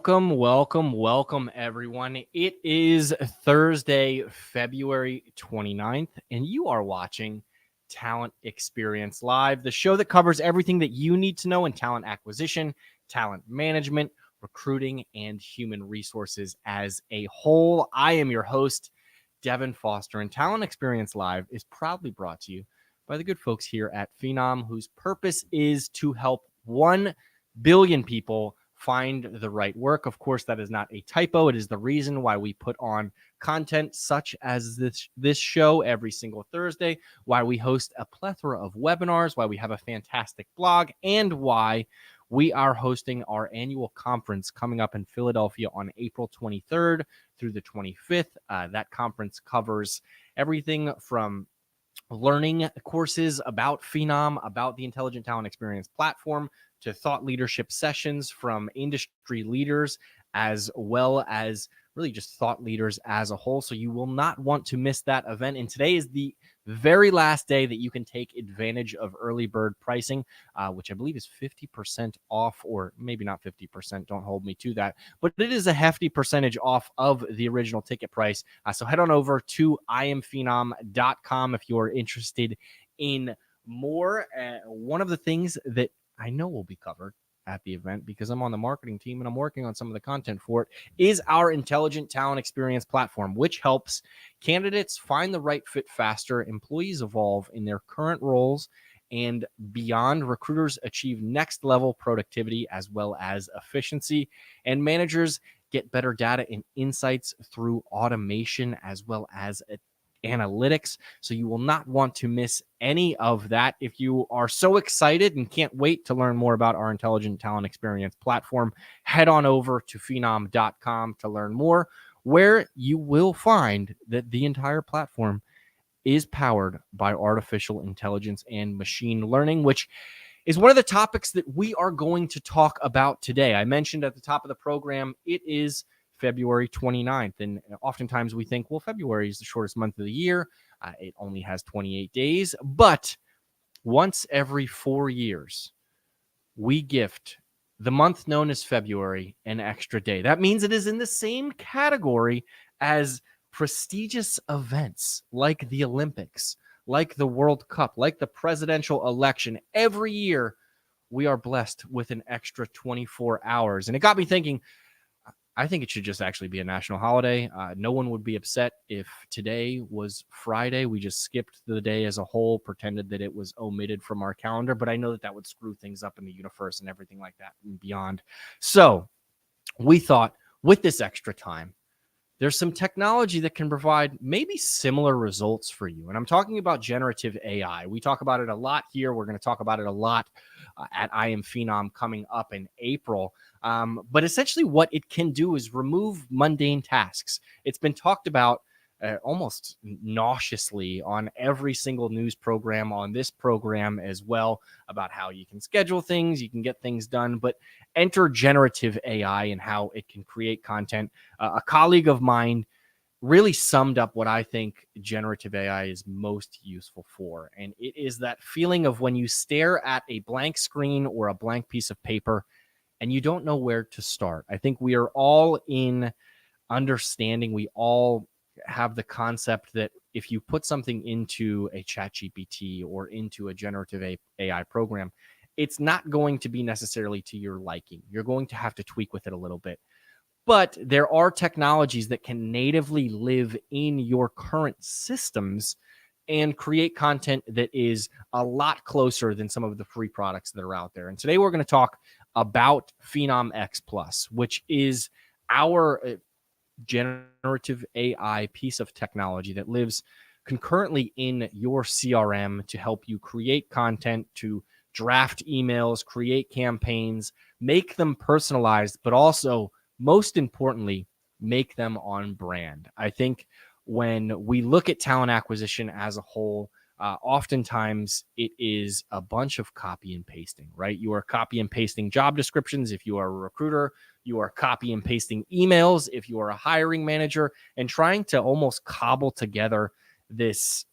Welcome, everyone. It is Thursday, February 29th, and you are watching Talent Experience Live, the show that covers everything that you need to know in talent acquisition, talent management, recruiting, and human resources as a whole. I am your host, Devin Foster, and Talent Experience Live is proudly brought to you by the good folks here at Phenom, whose purpose is to help 1 billion people find the right work. Of course, that is not a typo. It is the reason why we put on content such as this show every single Thursday, why we host a plethora of webinars, why we have a fantastic blog, and why we are hosting our annual conference coming up in Philadelphia on April 23rd through the 25th. That conference covers everything from learning courses about Phenom, about the Intelligent Talent Experience platform, to thought leadership sessions from industry leaders, as well as really just thought leaders as a whole. So you will not want to miss that event. And today is the very last day that you can take advantage of early bird pricing, which I believe is 50% off, or maybe not 50%. Don't hold me to that, but it is a hefty percentage off of the original ticket price. So head on over to IamPhenom.com if you're interested in more. One of the things that I know will be covered at the event, because I'm on the marketing team and I'm working on some of the content for it, is our Intelligent Talent Experience platform, which helps candidates find the right fit faster, employees evolve in their current roles and beyond, recruiters achieve next level productivity as well as efficiency, and managers get better data and insights through automation as well as analytics. So you will not want to miss any of that. If you are so excited and can't wait to learn more about our Intelligent Talent Experience platform, head on over to phenom.com to learn more, where you will find that the entire platform is powered by artificial intelligence and machine learning, which is one of the topics that we are going to talk about today. I mentioned at the top of the program, it is February 29th. And oftentimes we think, well, February is the shortest month of the year. It only has 28 days. But once every 4 years, we gift the month known as February an extra day. That means it is in the same category as prestigious events like the Olympics, like the World Cup, like the presidential election. Every year, we are blessed with an extra 24 hours. And it got me thinking, I think it should just actually be a national holiday. No one would be upset if today was Friday. We just skipped the day as a whole, pretended that it was omitted from our calendar. But I know that that would screw things up in the universe and everything like that and beyond. So we thought, with this extra time, there's some technology that can provide maybe similar results for you. And I'm talking about generative AI. We talk about it a lot here. We're going to talk about it a lot at I Am Phenom coming up in April. But essentially what it can do is remove mundane tasks. It's been talked about almost nauseously on every single news program, on this program as well, about how you can schedule things, you can get things done, but enter generative AI and how it can create content. A colleague of mine really summed up what I think generative AI is most useful for. And it is that feeling of when you stare at a blank screen or a blank piece of paper and you don't know where to start. I think we are all in understanding, we all have the concept that if you put something into a chat GPT or into a generative AI program, it's not going to be necessarily to your liking. You're going to have to tweak with it a little bit. But there are technologies that can natively live in your current systems and create content that is a lot closer than some of the free products that are out there. And today we're going to talk about Phenom X Plus, which is our generative AI piece of technology that lives concurrently in your CRM to help you create content, to draft emails, create campaigns, make them personalized, but also, most importantly, make them on brand. I think when we look at talent acquisition as a whole, oftentimes it is a bunch of copy and pasting, right? You are copy and pasting job descriptions if you are a recruiter. You are copy and pasting emails if you are a hiring manager, and trying to almost cobble together this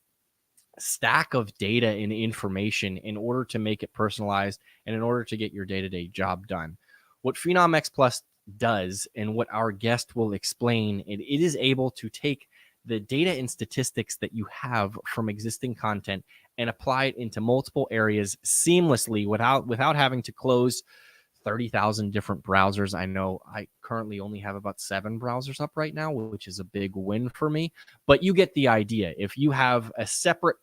stack of data and information in order to make it personalized and in order to get your day-to-day job done. What Phenom X Plus does, and what our guest will explain, it is able to take the data and statistics that you have from existing content and apply it into multiple areas seamlessly without having to close 30,000 different browsers. I know I currently only have about 7 browsers up right now, which is a big win for me, but you get the idea. If you have a separate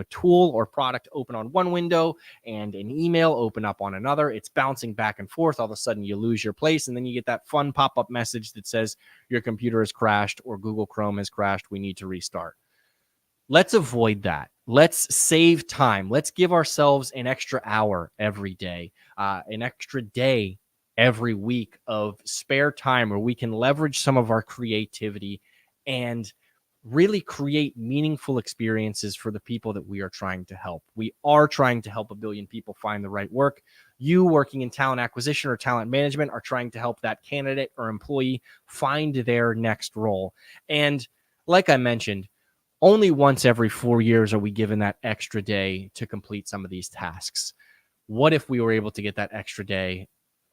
tool or product open on one window and an email open up on another, it's bouncing back and forth. All of a sudden you lose your place, and then you get that fun pop-up message that says your computer has crashed or Google Chrome has crashed, we need to restart. Let's avoid that. Let's save time. Let's give ourselves an extra hour every day, an extra day every week of spare time where we can leverage some of our creativity and really create meaningful experiences for the people that we are trying to help. We are trying to help 1 billion people find the right work. You working in talent acquisition or talent management are trying to help that candidate or employee find their next role. And like I mentioned, only once every 4 years are we given that extra day to complete some of these tasks. What if we were able to get that extra day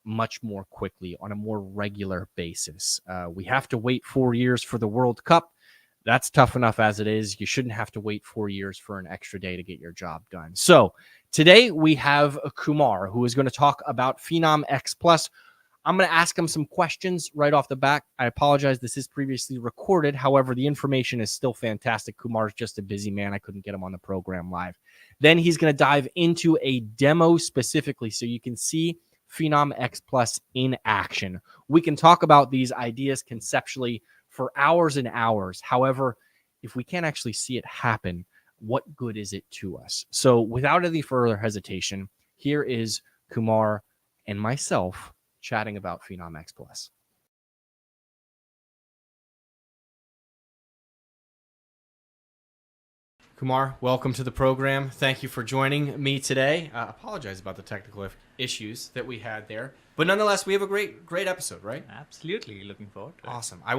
much more quickly on a more regular basis? We have to wait 4 years for the World Cup. That's tough enough as it is. You shouldn't have to wait 4 years for an extra day to get your job done. So today we have Kumar, who is going to talk about Phenom X Plus. I'm going to ask him some questions right off the bat. I apologize. This is previously recorded. However, the information is still fantastic. Kumar's just a busy man. I couldn't get him on the program live. Then he's going to dive into a demo specifically so you can see Phenom X Plus in action. We can talk about these ideas conceptually for hours and hours. However, if we can't actually see it happen, what good is it to us? So without any further hesitation, here is Kumar and myself chatting about Phenom X Plus. Kumar, welcome to the program. Thank you for joining me today. Apologize about the technical issues that we had there, but nonetheless, we have a great episode, right? Absolutely, looking forward to it. Awesome. I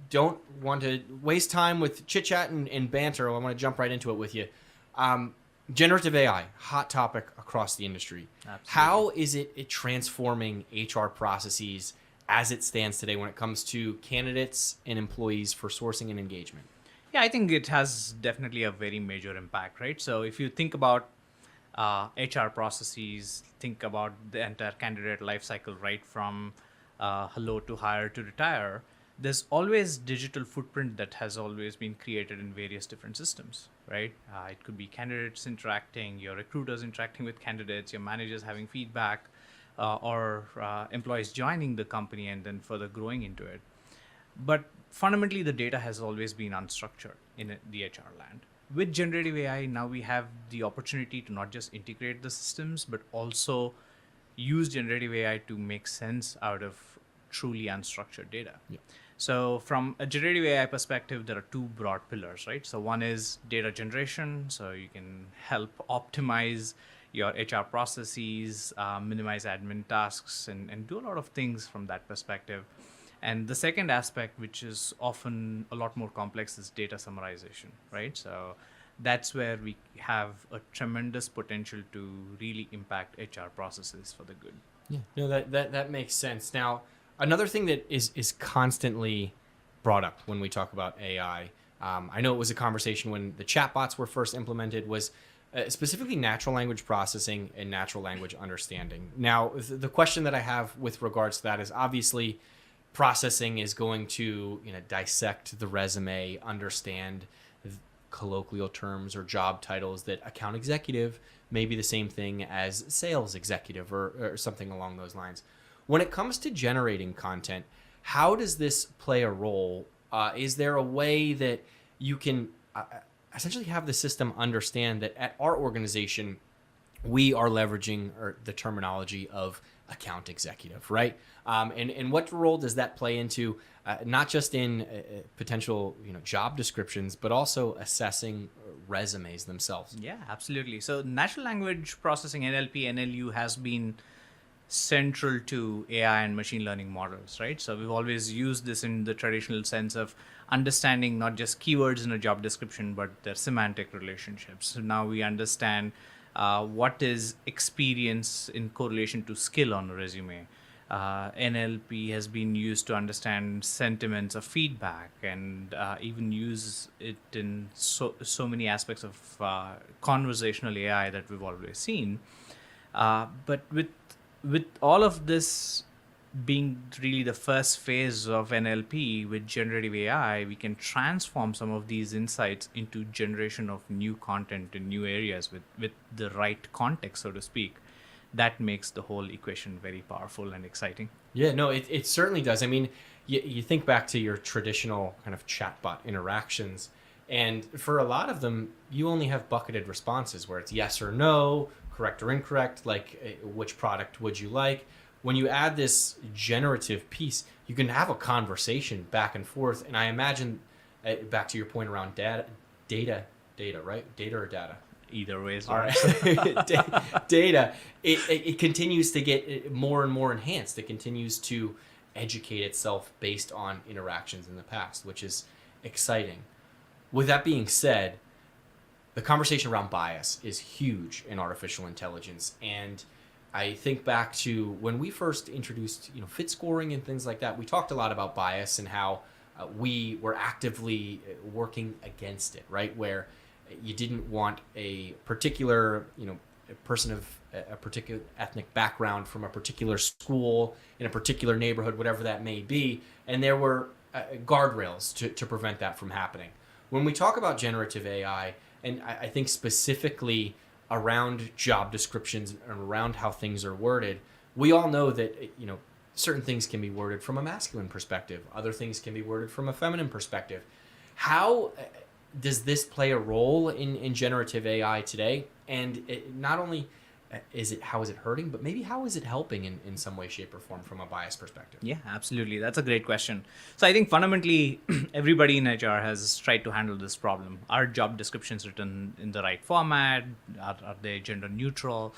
don't want to waste time with chit chat and banter. I want to jump right into it with you. Generative AI, hot topic across the industry. Absolutely. How is it transforming HR processes as it stands today when it comes to candidates and employees for sourcing and engagement? Yeah, I think it has definitely a very major impact, right? So if you think about HR processes, think about the entire candidate lifecycle, right from hello to hire to retire, there's always digital footprint that has always been created in various different systems, right? It could be candidates interacting, your recruiters interacting with candidates, your managers having feedback, or employees joining the company and then further growing into it. But fundamentally, the data has always been unstructured in the HR land. With generative AI, now we have the opportunity to not just integrate the systems, but also use generative AI to make sense out of truly unstructured data. Yeah. So from a generative AI perspective, there are 2 broad pillars, right? So one is data generation. So you can help optimize your HR processes, minimize admin tasks, and do a lot of things from that perspective. And the second aspect, which is often a lot more complex, is data summarization, right? So that's where we have a tremendous potential to really impact HR processes for the good. Yeah, no, that makes sense. Now, another thing that is constantly brought up when we talk about AI, I know it was a conversation when the chatbots were first implemented, was specifically natural language processing and natural language understanding. Now, the question that I have with regards to that is obviously processing is going to dissect the resume, understand colloquial terms or job titles that account executive may be the same thing as sales executive or something along those lines. When it comes to generating content, how does this play a role? Is there a way that you can essentially have the system understand that at our organization, we are leveraging the terminology of account executive, right? And what role does that play into not just in potential job descriptions, but also assessing resumes themselves? Yeah, absolutely. So natural language processing, NLP, NLU, has been central to AI and machine learning models, right? So we've always used this in the traditional sense of understanding not just keywords in a job description, but their semantic relationships. So now we understand what is experience in correlation to skill on a resume. NLP has been used to understand sentiments of feedback, and even use it in so many aspects of conversational AI that we've always seen. But with all of this being really the first phase of NLP with generative AI, we can transform some of these insights into generation of new content in new areas with the right context, so to speak. That makes the whole equation very powerful and exciting. Yeah, no, it certainly does. I mean, you think back to your traditional kind of chatbot interactions, and for a lot of them, you only have bucketed responses where it's yes or no, correct or incorrect, like which product would you like. When you add this generative piece, you can have a conversation back and forth. And I imagine, back to your point around data, right? Data or data? Either way is All right. right. Data, it continues to get more and more enhanced. It continues to educate itself based on interactions in the past, which is exciting. With that being said, the conversation around bias is huge in artificial intelligence. And I think back to when we first introduced, fit scoring and things like that. We talked a lot about bias and how we were actively working against it, right? Where you didn't want a particular, a person of a particular ethnic background from a particular school in a particular neighborhood, whatever that may be. And there were guardrails to prevent that from happening. When we talk about generative AI, and I think specifically around job descriptions and around how things are worded, we all know that, certain things can be worded from a masculine perspective. Other things can be worded from a feminine perspective. How does this play a role in generative AI today? And not only how is it hurting, but maybe how is it helping in some way, shape, or form from a bias perspective? Yeah, absolutely. That's a great question. So I think fundamentally, everybody in HR has tried to handle this problem. Are job descriptions written in the right format? Are they gender neutral?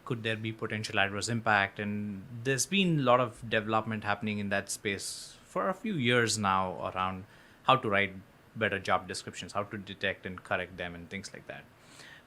Could there be potential adverse impact? And there's been a lot of development happening in that space for a few years now around how to write better job descriptions, how to detect and correct them, and things like that.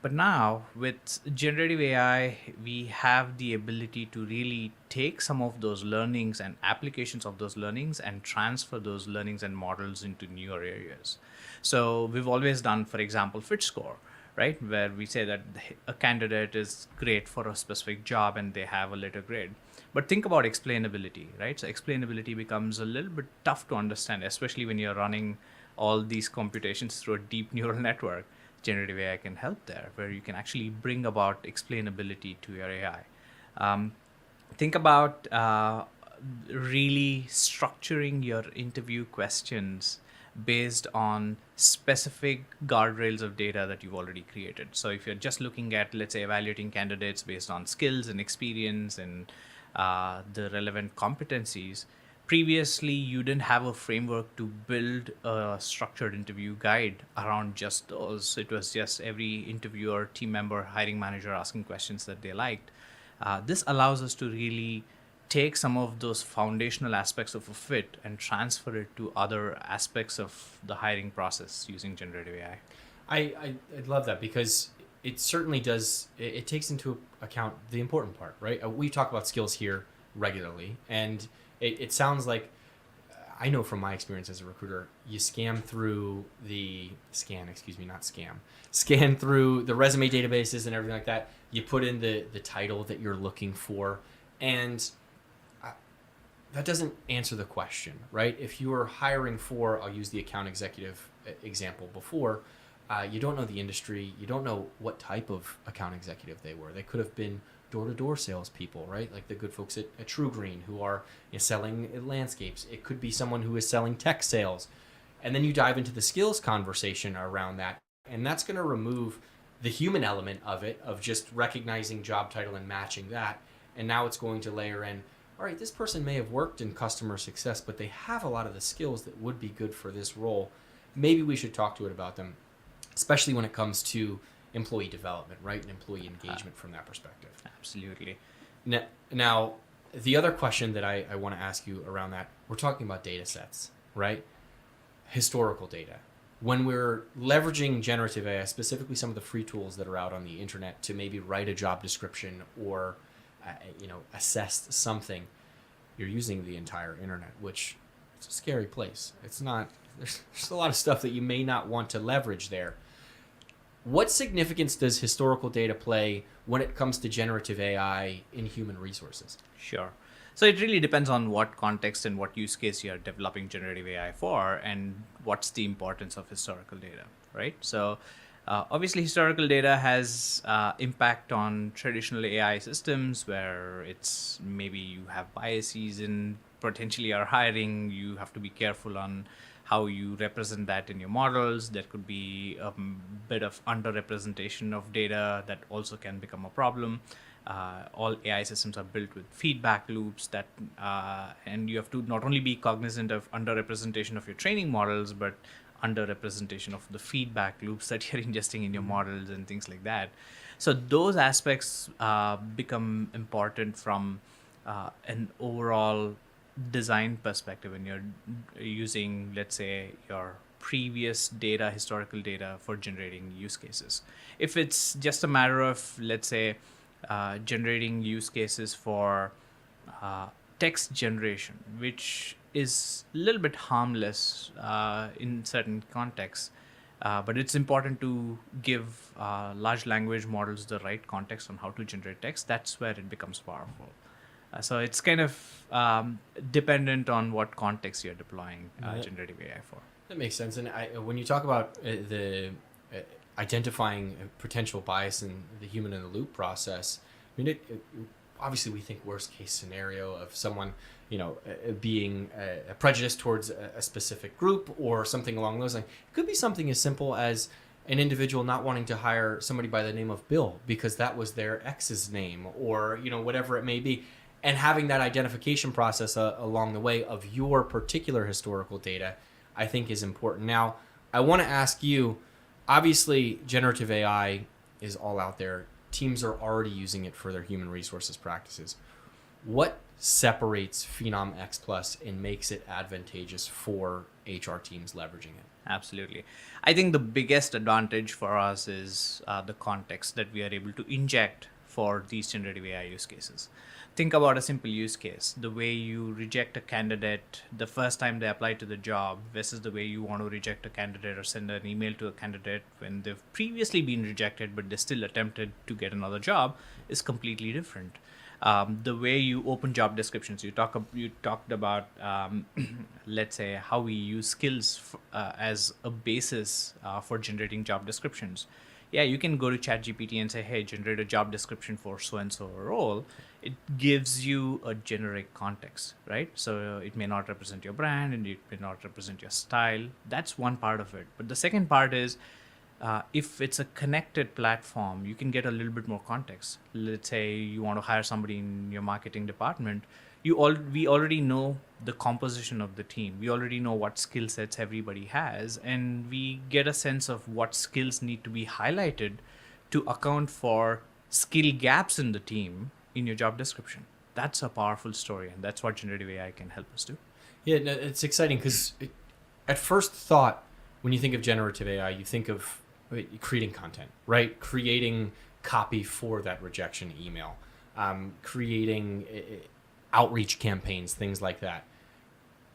But now with generative AI, we have the ability to really take some of those learnings and applications of those learnings and transfer those learnings and models into newer areas. So we've always done, for example, fit score, right? Where we say that a candidate is great for a specific job and they have a letter grade. But think about explainability, right? So explainability becomes a little bit tough to understand, especially when you're running all these computations through a deep neural network. Generative AI can help there, where you can actually bring about explainability to your AI. Think about really structuring your interview questions based on specific guardrails of data that you've already created. So if you're just looking at, let's say, evaluating candidates based on skills and experience and the relevant competencies, previously you didn't have a framework to build a structured interview guide around just those. It was just every interviewer, team member, hiring manager asking questions that they liked. This allows us to really take some of those foundational aspects of a fit and transfer it to other aspects of the hiring process using generative AI. I love that, because it certainly does. It takes into account the important part, right? We talk about skills here regularly, and it sounds like, I know from my experience as a recruiter, you scan through scan through the resume databases and everything like that. You put in the title that you're looking for, and that doesn't answer the question, right? If you are hiring for, I'll use the account executive example before, you don't know the industry, you don't know what type of account executive they were. They could have been door-to-door salespeople, right? Like the good folks at True Green who are selling landscapes. It could be someone who is selling tech sales. And then you dive into the skills conversation around that. And that's going to remove the human element of it, of just recognizing job title and matching that. And now it's going to layer in, all right, this person may have worked in customer success, but they have a lot of the skills that would be good for this role. Maybe we should talk to it about them, especially when it comes to employee development, right? And employee engagement from that perspective. Absolutely. Now, the other question that I want to ask you around that, we're talking about data sets, right? Historical data. When we're leveraging generative AI, specifically some of the free tools that are out on the internet to maybe write a job description or, assess something, you're using the entire internet, which it's a scary place. It's not. There's a lot of stuff that you may not want to leverage there. What significance does historical data play when it comes to generative AI in human resources? Sure. So it really depends on what context and what use case you're developing generative AI for, and what's the importance of historical data, right? So obviously, historical data has impact on traditional AI systems where it's maybe you have biases in potentially are hiring. You have to be careful on how you represent that in your models. There could be a bit of underrepresentation of data that also can become a problem. All AI systems are built with feedback loops and you have to not only be cognizant of underrepresentation of your training models, but underrepresentation of the feedback loops that you're ingesting in your models and things like that. So those aspects become important from an overall design perspective when you're using, let's say, your previous data, historical data for generating use cases. If it's just a matter of, let's say, generating use cases for text generation, which is a little bit harmless in certain contexts, but it's important to give large language models the right context on how to generate text. That's where it becomes powerful. So it's kind of dependent on what context you're deploying generative AI for. That makes sense. And when you talk about the identifying potential bias in the human in the loop process, I mean, obviously we think worst case scenario of someone, being prejudiced towards a specific group or something along those lines. It could be something as simple as an individual not wanting to hire somebody by the name of Bill because that was their ex's name, or whatever it may be, and having that identification process along the way of your particular historical data, I think is important. Now, I want to ask you, obviously generative AI is all out there. Teams are already using it for their human resources practices. What separates Phenom X Plus and makes it advantageous for HR teams leveraging it? Absolutely. I think the biggest advantage for us is the context that we are able to inject for these generative AI use cases. Think about a simple use case, the way you reject a candidate the first time they apply to the job versus the way you want to reject a candidate or send an email to a candidate when they've previously been rejected but they still attempted to get another job is completely different. The way you open job descriptions, you talked about, let's say, how we use skills as a basis for generating job descriptions. Yeah, you can go to ChatGPT and say, hey, generate a job description for so-and-so role. It gives you a generic context, right? So it may not represent your brand and it may not represent your style. That's one part of it. But the second part is, if it's a connected platform, you can get a little bit more context. Let's say you want to hire somebody in your marketing department. We already know the composition of the team. We already know what skill sets everybody has, and we get a sense of what skills need to be highlighted to account for skill gaps in the team in your job description. That's a powerful story, and that's what generative AI can help us do. Yeah, no, it's exciting because at first thought, when you think of generative AI, you think of creating content, right? Creating copy for that rejection email, creating outreach campaigns, things like that.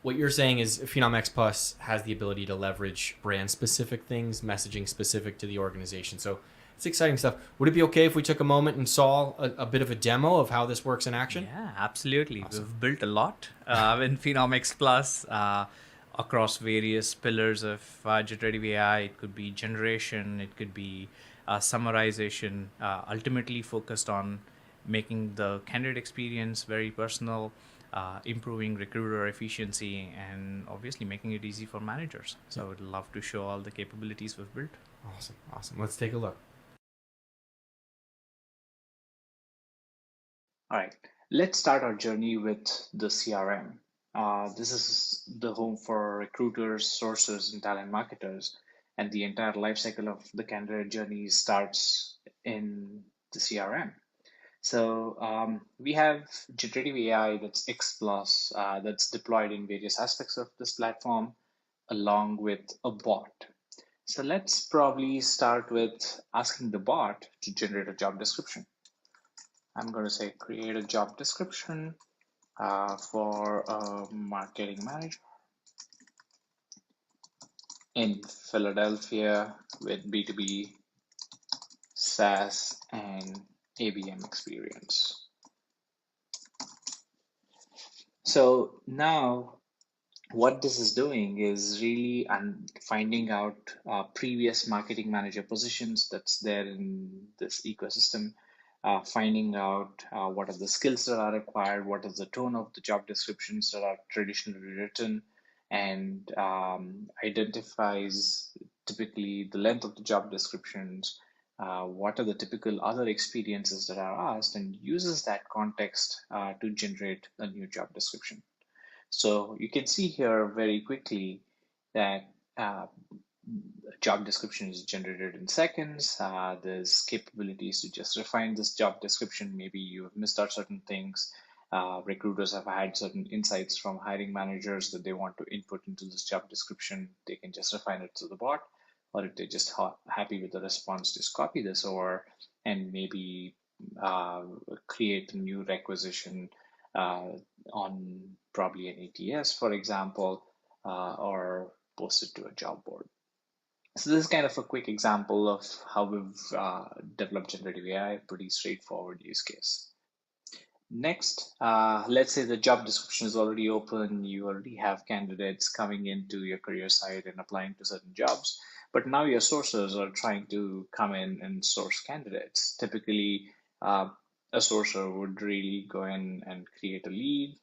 What you're saying is Phenom X Plus has the ability to leverage brand specific things, messaging specific to the organization. So it's exciting stuff. Would it be okay if we took a moment and saw a bit of a demo of how this works in action? Yeah, absolutely. Awesome. We've built a lot in Phenom X Plus across various pillars of generative AI. It could be generation, it could be summarization, ultimately focused on making the candidate experience very personal, improving recruiter efficiency, and obviously making it easy for managers. So I'd love to show all the capabilities we've built. Awesome. Let's take a look. All right, let's start our journey with the CRM. This is the home for recruiters, sourcers, and talent marketers, and the entire life cycle of the candidate journey starts in the CRM. So we have generative AI that's X Plus that's deployed in various aspects of this platform, along with a bot. So let's probably start with asking the bot to generate a job description. I'm going to say create a job description. for a marketing manager in Philadelphia with B2B, SaaS, and ABM experience. So now what this is doing is really finding out previous marketing manager positions that's there in this ecosystem, finding out what are the skills that are required, what is the tone of the job descriptions that are traditionally written, and identifies typically the length of the job descriptions, what are the typical other experiences that are asked, and uses that context to generate a new job description. So you can see here very quickly that job description is generated in seconds. There's capabilities to just refine this job description. Maybe you have missed out certain things. Recruiters have had certain insights from hiring managers that they want to input into this job description. They can just refine it to the bot, or if they're just happy with the response, just copy this over and maybe create a new requisition on probably an ATS, for example, or post it to a job board. So this is kind of a quick example of how we've developed generative AI, pretty straightforward use case. Next, let's say the job description is already open, you already have candidates coming into your career site and applying to certain jobs, but now your sourcers are trying to come in and source candidates. Typically, a sourcer would really go in and create a lead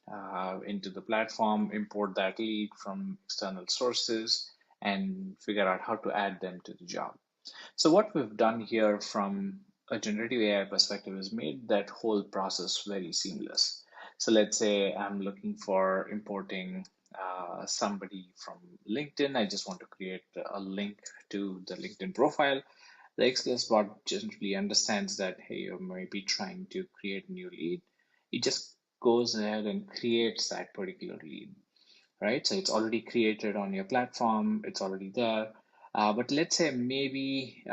into the platform, import that lead from external sources, and figure out how to add them to the job. So what we've done here from a generative AI perspective is made that whole process very seamless. So let's say I'm looking for importing somebody from LinkedIn. I just want to create a link to the LinkedIn profile. The XLS bot generally understands that, hey, you may be trying to create a new lead. It just goes ahead and creates that particular lead, right? So it's already created on your platform, it's already there. But let's say maybe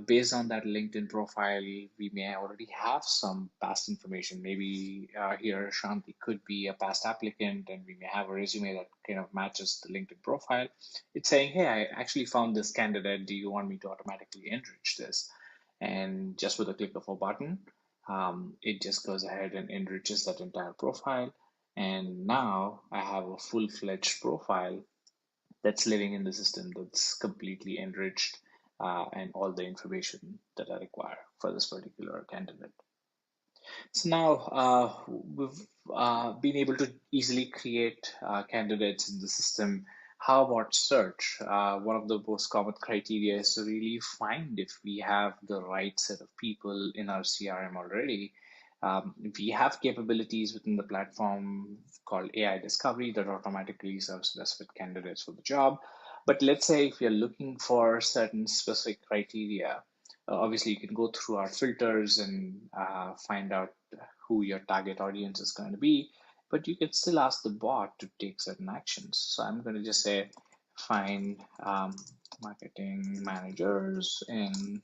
based on that LinkedIn profile, we may already have some past information. Maybe here Shanti could be a past applicant, and we may have a resume that kind of matches the LinkedIn profile. It's saying, hey, I actually found this candidate. Do you want me to automatically enrich this? And just with a click of a button, it just goes ahead and enriches that entire profile. And now I have a full-fledged profile that's living in the system that's completely enriched and all the information that I require for this particular candidate. So now we've been able to easily create candidates in the system. How about search? One of the most common criteria is to really find if we have the right set of people in our CRM already. We have capabilities within the platform called AI Discovery that automatically serves specific candidates for the job. But let's say if you're looking for certain specific criteria, obviously you can go through our filters and find out who your target audience is going to be, but you can still ask the bot to take certain actions. So I'm going to just say, find marketing managers in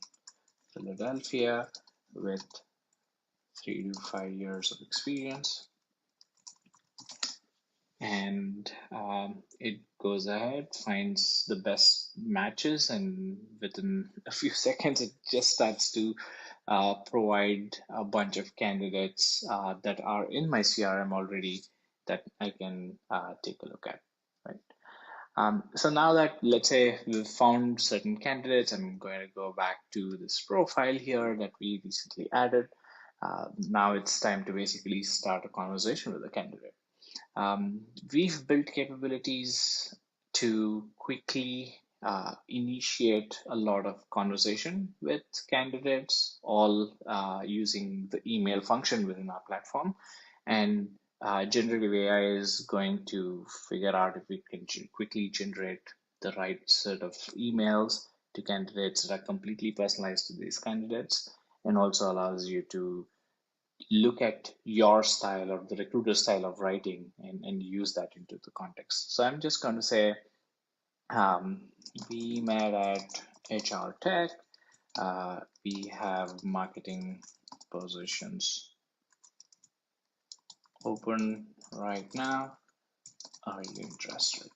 Philadelphia with 3 to 5 years of experience. And it goes ahead, finds the best matches, and within a few seconds, it just starts to provide a bunch of candidates that are in my CRM already that I can take a look at, right? So now that, let's say we've found certain candidates, I'm going to go back to this profile here that we recently added. Now it's time to basically start a conversation with the candidate. We've built capabilities to quickly initiate a lot of conversation with candidates, all using the email function within our platform. And generative AI is going to figure out if we can quickly generate the right set of emails to candidates that are completely personalized to these candidates, and also allows you to look at your style or the recruiter style of writing and use that into the context. So I'm just going to say, we met at HR Tech. We have marketing positions open right now. Are you interested?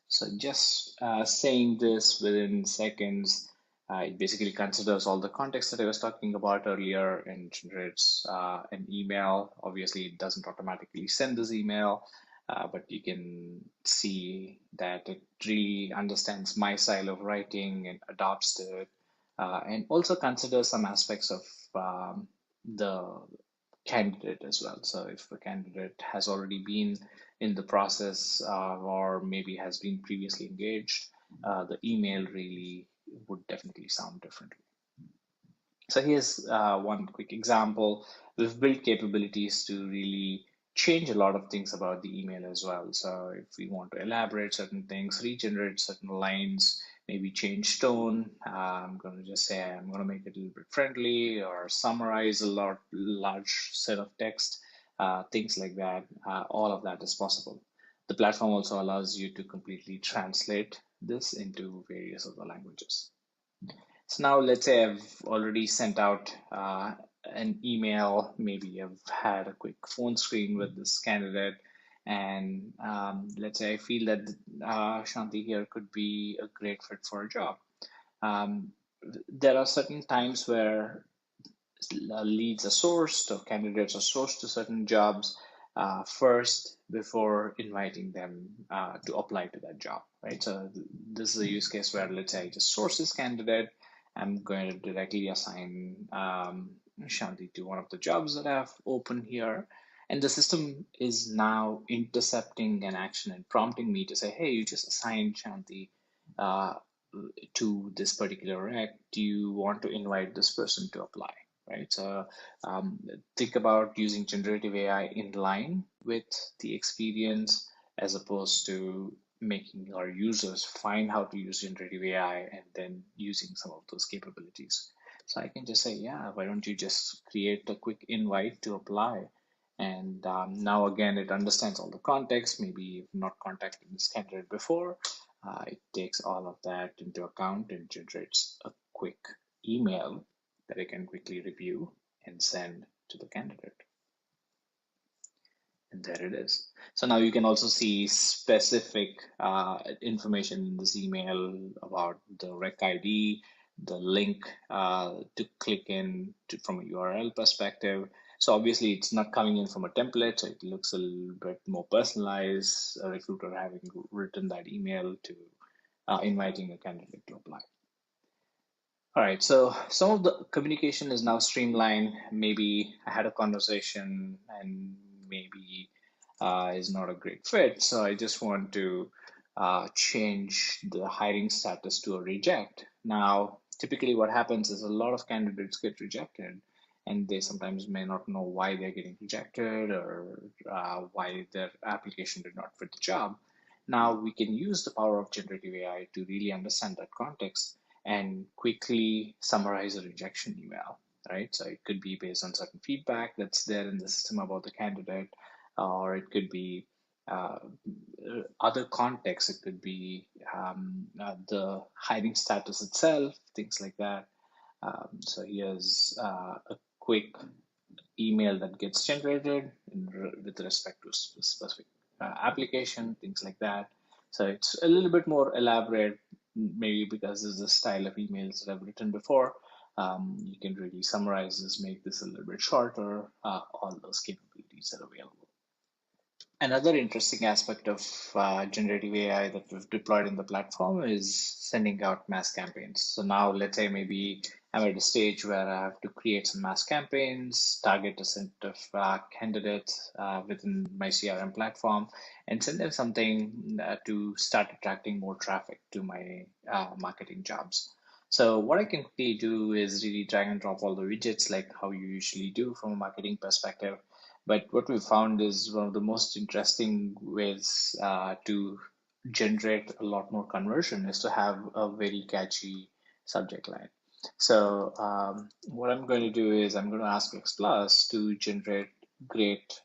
So just saying this within seconds, it basically considers all the context that I was talking about earlier and generates an email. Obviously, it doesn't automatically send this email, but you can see that it really understands my style of writing and adapts to it, and also considers some aspects of the candidate as well. So if a candidate has already been in the process or maybe has been previously engaged, the email really would definitely sound differently. So here's one quick example. We've built capabilities to really change a lot of things about the email as well. So if we want to elaborate certain things, regenerate certain lines, maybe change tone, I'm going to just say I'm going to make it a little bit friendly or summarize a large set of text, things like that. All of that is possible. The platform also allows you to completely translate this into various other languages. So now let's say I've already sent out an email, maybe I've had a quick phone screen with this candidate, and let's say I feel that Shanti here could be a great fit for a job. There are certain times where leads are sourced or candidates are sourced to certain jobs first before inviting them to apply to that job, right? So this is a use case where let's say I just source this candidate. I'm going to directly assign Shanti to one of the jobs that I have open here. And the system is now intercepting an action and prompting me to say, hey, you just assigned Shanti to this particular rec. Do you want to invite this person to apply? Right. So think about using generative AI in line with the experience as opposed to making our users find how to use generative AI and then using some of those capabilities. So I can just say, yeah, why don't you just create a quick invite to apply? And now again, it understands all the context. Maybe you've not contacted this candidate before. It takes all of that into account and generates a quick email that I can quickly review and send to the candidate. And there it is. So now you can also see specific information in this email about the rec ID, the link to click in to, from a URL perspective. So obviously it's not coming in from a template, so it looks a little bit more personalized, a recruiter having written that email to inviting a candidate to apply. All right, so some of the communication is now streamlined. Maybe I had a conversation and maybe is not a great fit. So I just want to change the hiring status to a reject. Now, typically what happens is a lot of candidates get rejected and they sometimes may not know why they're getting rejected or why their application did not fit the job. Now we can use the power of generative AI to really understand that context and quickly summarize a rejection email, right? So it could be based on certain feedback that's there in the system about the candidate, or it could be other contexts. It could be the hiring status itself, things like that. So here's a quick email that gets generated with respect to a specific application, things like that. So it's a little bit more elaborate, maybe because this is the style of emails that I've written before. You can really summarize this, make this a little bit shorter, all those capabilities are available. Another interesting aspect of generative AI that we've deployed in the platform is sending out mass campaigns. So now let's say maybe I'm at a stage where I have to create some mass campaigns, target a set of candidates within my CRM platform, and send them something to start attracting more traffic to my marketing jobs. So what I can quickly do is really drag and drop all the widgets like how you usually do from a marketing perspective. But what we found is one of the most interesting ways to generate a lot more conversion is to have a very catchy subject line. So what I'm going to do is I'm going to ask X Plus to generate great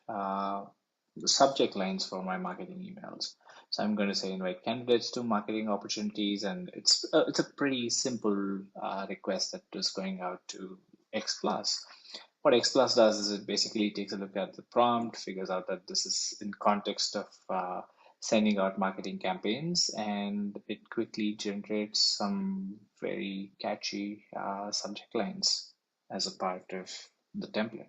subject lines for my marketing emails. So I'm going to say invite candidates to marketing opportunities, and it's a pretty simple request that is going out to X Plus. What X Plus does is it basically takes a look at the prompt, figures out that this is in context of sending out marketing campaigns, and it quickly generates some very catchy subject lines as a part of the template.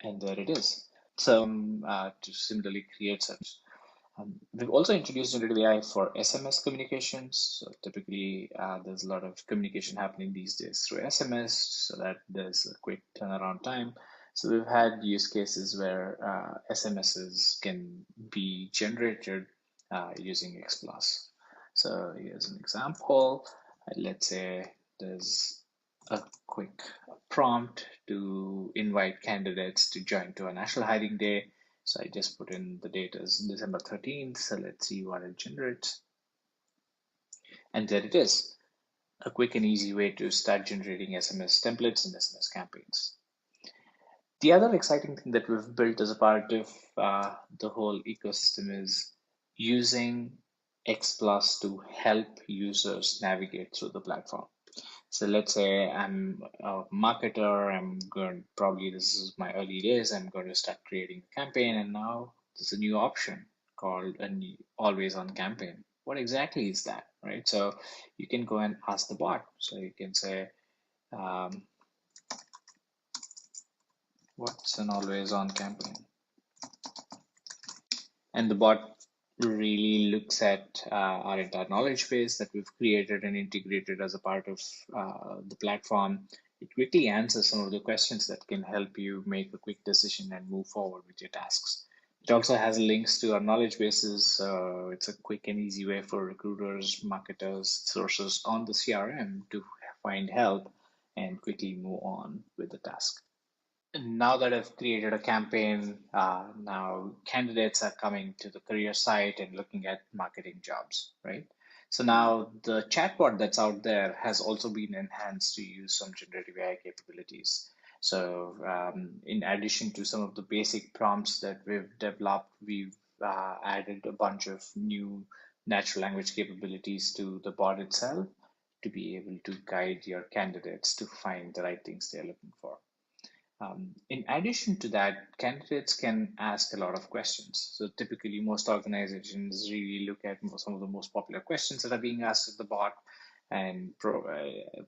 And there it is. So to similarly create such. We've also introduced generative AI for SMS communications. So typically, there's a lot of communication happening these days through SMS, so that there's a quick turnaround time. So we've had use cases where SMSs can be generated using X Plus. So here's an example. Let's say there's a quick prompt to invite candidates to join to a national hiring day. So I just put in the date as December 13th. So let's see what it generates. And there it is, a quick and easy way to start generating SMS templates and SMS campaigns. The other exciting thing that we've built as a part of the whole ecosystem is using X Plus to help users navigate through the platform. So let's say I'm a marketer, probably this is my early days, I'm going to start creating a campaign, and now there's a new option called an always on campaign. What exactly is that, right? So you can go and ask the bot. So you can say, what's an always on campaign? And the bot really looks at our entire knowledge base that we've created and integrated as a part of the platform. It quickly answers some of the questions that can help you make a quick decision and move forward with your tasks. It also has links to our knowledge bases. So it's a quick and easy way for recruiters, marketers, sources on the CRM to find help and quickly move on with the task. Now that I've created a campaign, now candidates are coming to the career site and looking at marketing jobs, right? So now the chatbot that's out there has also been enhanced to use some generative AI capabilities. So in addition to some of the basic prompts that we've developed, we've added a bunch of new natural language capabilities to the bot itself to be able to guide your candidates to find the right things they're looking for. In addition to that, candidates can ask a lot of questions. So typically, most organizations really look at some of the most popular questions that are being asked of the bot and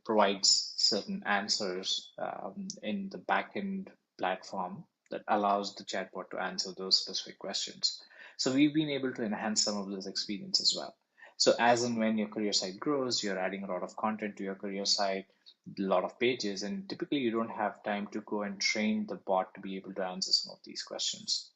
provides certain answers in the backend platform that allows the chatbot to answer those specific questions. So we've been able to enhance some of this experience as well. So as and when your career site grows, you're adding a lot of content to your career site, a lot of pages, and typically you don't have time to go and train the bot to be able to answer some of these questions.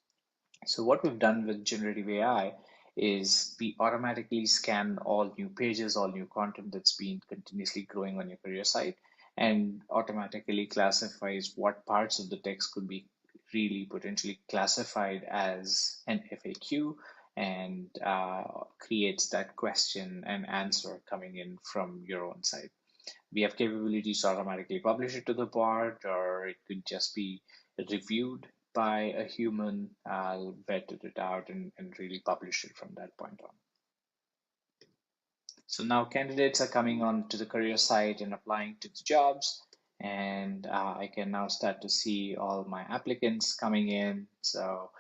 So what we've done with generative AI is we automatically scan all new pages, all new content that's been continuously growing on your career site, and automatically classifies what parts of the text could be really potentially classified as an FAQ, and creates that question and answer coming in from your own site. We have capabilities to automatically publish it to the bot, or it could just be reviewed by a human. I'll vet it out and really publish it from that point on. So now candidates are coming on to the career site and applying to the jobs, and I can now start to see all my applicants coming in. So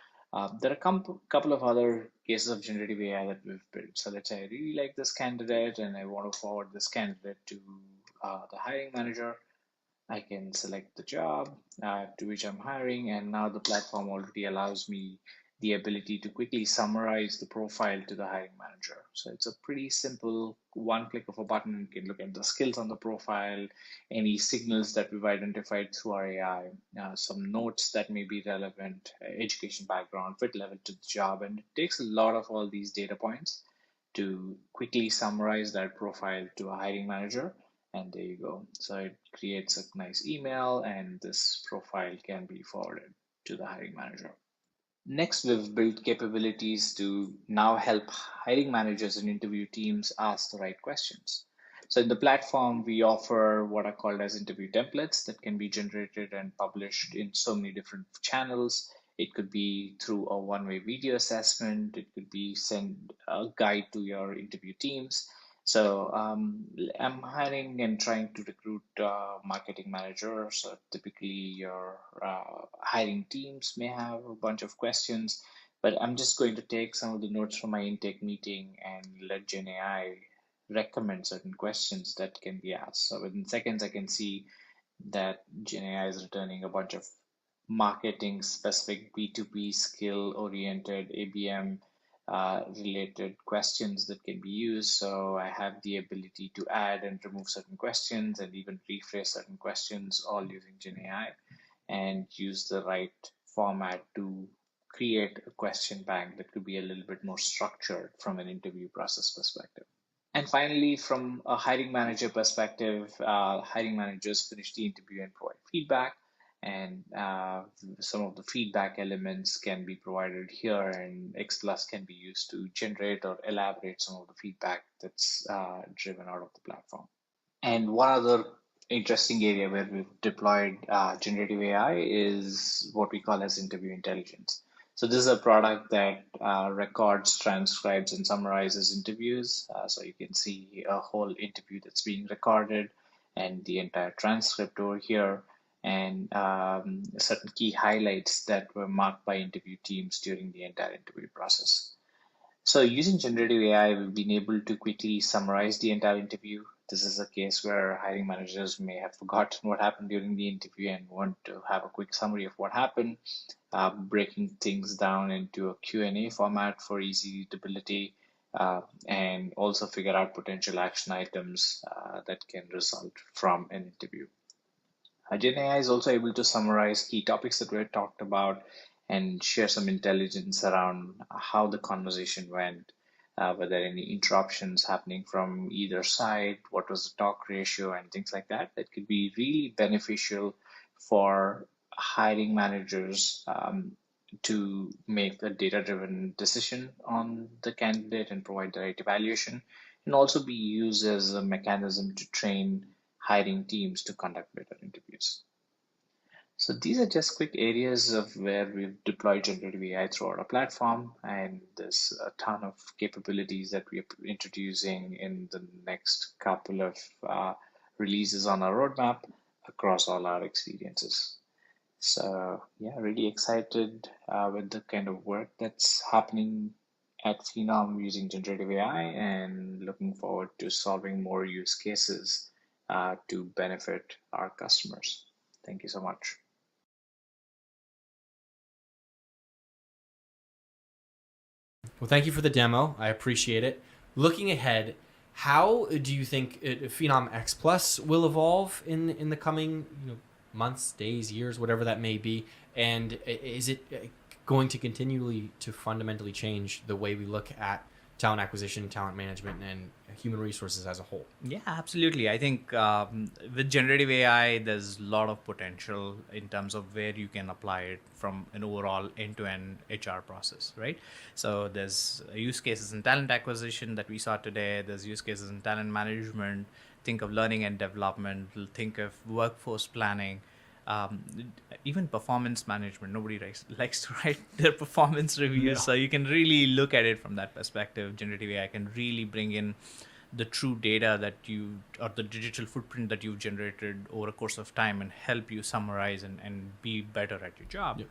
there are a couple of other cases of generative AI that we've built. So let's say I really like this candidate and I want to forward this candidate to the hiring manager. I can select the job to which I'm hiring, and now the platform already allows me the ability to quickly summarize the profile to the hiring manager. So it's a pretty simple one click of a button. You can look at the skills on the profile, any signals that we've identified through our AI, some notes that may be relevant, education background, fit level to the job. And it takes a lot of all these data points to quickly summarize that profile to a hiring manager. And there you go. So it creates a nice email, and this profile can be forwarded to the hiring manager. Next, we've built capabilities to now help hiring managers and interview teams ask the right questions. So in the platform, we offer what are called as interview templates that can be generated and published in so many different channels. It could be through a one-way video assessment. It could be send a guide to your interview teams. So I'm hiring and trying to recruit marketing managers. So typically, your hiring teams may have a bunch of questions, but I'm just going to take some of the notes from my intake meeting and let GenAI recommend certain questions that can be asked. So within seconds, I can see that GenAI is returning a bunch of marketing specific B2B skill oriented ABM related questions that can be used. So I have the ability to add and remove certain questions and even rephrase certain questions, all using GenAI, and use the right format to create a question bank that could be a little bit more structured from an interview process perspective. And finally, from a hiring manager perspective, hiring managers finish the interview and provide feedback. And some of the feedback elements can be provided here, and X Plus can be used to generate or elaborate some of the feedback that's driven out of the platform. And one other interesting area where we've deployed generative AI is what we call as interview intelligence. So this is a product that records, transcribes, and summarizes interviews. So you can see a whole interview that's being recorded and the entire transcript over here, and certain key highlights that were marked by interview teams during the entire interview process. So using generative AI, we've been able to quickly summarize the entire interview. This is a case where hiring managers may have forgotten what happened during the interview and want to have a quick summary of what happened, breaking things down into a Q&A format for easy readability, and also figure out potential action items that can result from an interview. GenAI is also able to summarize key topics that were talked about and share some intelligence around how the conversation went, were there any interruptions happening from either side, what was the talk ratio, and things like that. That could be really beneficial for hiring managers to make a data-driven decision on the candidate and provide the right evaluation, and also be used as a mechanism to train hiring teams to conduct better interviews. So these are just quick areas of where we've deployed generative AI throughout our platform, and there's a ton of capabilities that we are introducing in the next couple of releases on our roadmap across all our experiences. So yeah, really excited with the kind of work that's happening at Phenom using generative AI, and looking forward to solving more use cases to benefit our customers. Thank you so much. Well, thank you for the demo. I appreciate it. Looking ahead, how do you think Phenom X Plus will evolve in the coming months, days, years, whatever that may be? And is it going to continually to fundamentally change the way we look at talent acquisition, talent management, and human resources as a whole? Yeah, absolutely. I think with generative AI, there's a lot of potential in terms of where you can apply it from an overall end-to-end HR process, right? So there's use cases in talent acquisition that we saw today. There's use cases in talent management. Think of learning and development. Think of workforce planning. Even performance management. Nobody likes to write their performance reviews, so you can really look at it from that perspective. Generative AI can really bring in the true data that you, or the digital footprint that you've generated over a course of time, and help you summarize and be better at your job.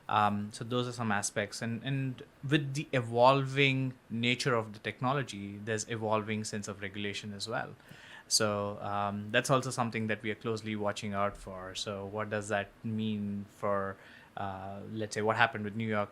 So those are some aspects, and with the evolving nature of the technology, there's evolving sense of regulation as well. So that's also something that we are closely watching out for. So what does that mean for, let's say, what happened with New York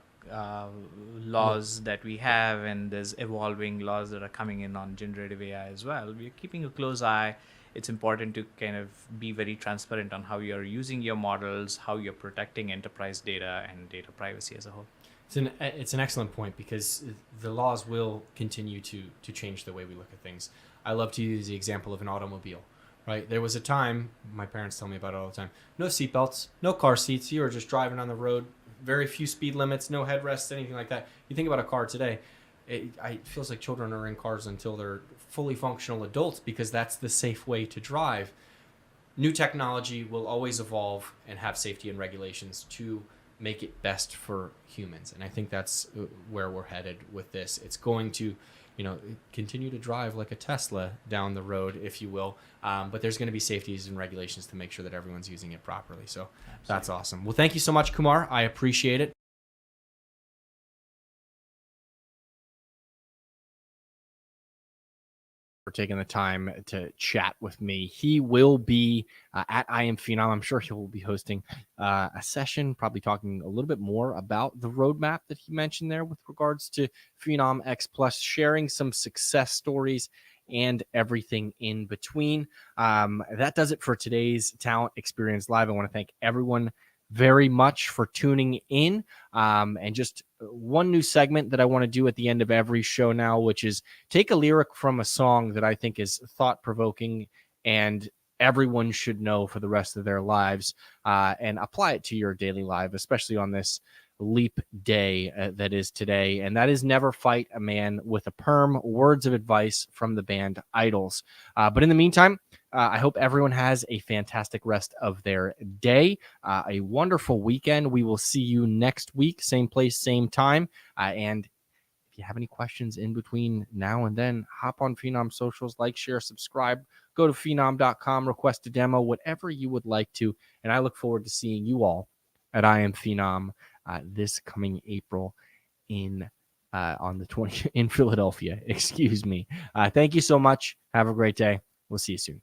laws that we have, and there's evolving laws that are coming in on generative AI as well. We're keeping a close eye. It's important to kind of be very transparent on how you're using your models, how you're protecting enterprise data and data privacy as a whole. It's an excellent point, because the laws will continue to change the way we look at things. I love to use the example of an automobile, right? There was a time, my parents tell me about it all the time, no seatbelts, no car seats. You were just driving on the road, very few speed limits, no headrests, anything like that. You think about a car today, it feels like children are in cars until they're fully functional adults, because that's the safe way to drive. New technology will always evolve and have safety and regulations to make it best for humans. And I think that's where we're headed with this. It's going to, continue to drive like a Tesla down the road, if you will. But there's going to be safeties and regulations to make sure that everyone's using it properly. So That's awesome. Well, thank you so much, Kumar. I appreciate it. For taking the time to chat with me. He will be at I Am Phenom. I'm sure he will be hosting a session, probably talking a little bit more about the roadmap that he mentioned there with regards to Phenom X Plus, sharing some success stories and everything in between. That does it for today's Talent Experience Live. I want to thank everyone very much for tuning in. And just one new segment that I want to do at the end of every show now, which is take a lyric from a song that I think is thought-provoking and everyone should know for the rest of their lives, and apply it to your daily life, especially on this leap day that is today. And that is Never Fight a Man with a Perm, words of advice from the band Idols. But in the meantime, I hope everyone has a fantastic rest of their day, a wonderful weekend. We will see you next week, same place, same time. And if you have any questions in between now and then, hop on Phenom socials, like, share, subscribe, go to phenom.com, request a demo, whatever you would like to. And I look forward to seeing you all at I Am Phenom this coming April on the 20th in Philadelphia. Excuse me. Thank you so much. Have a great day. We'll see you soon.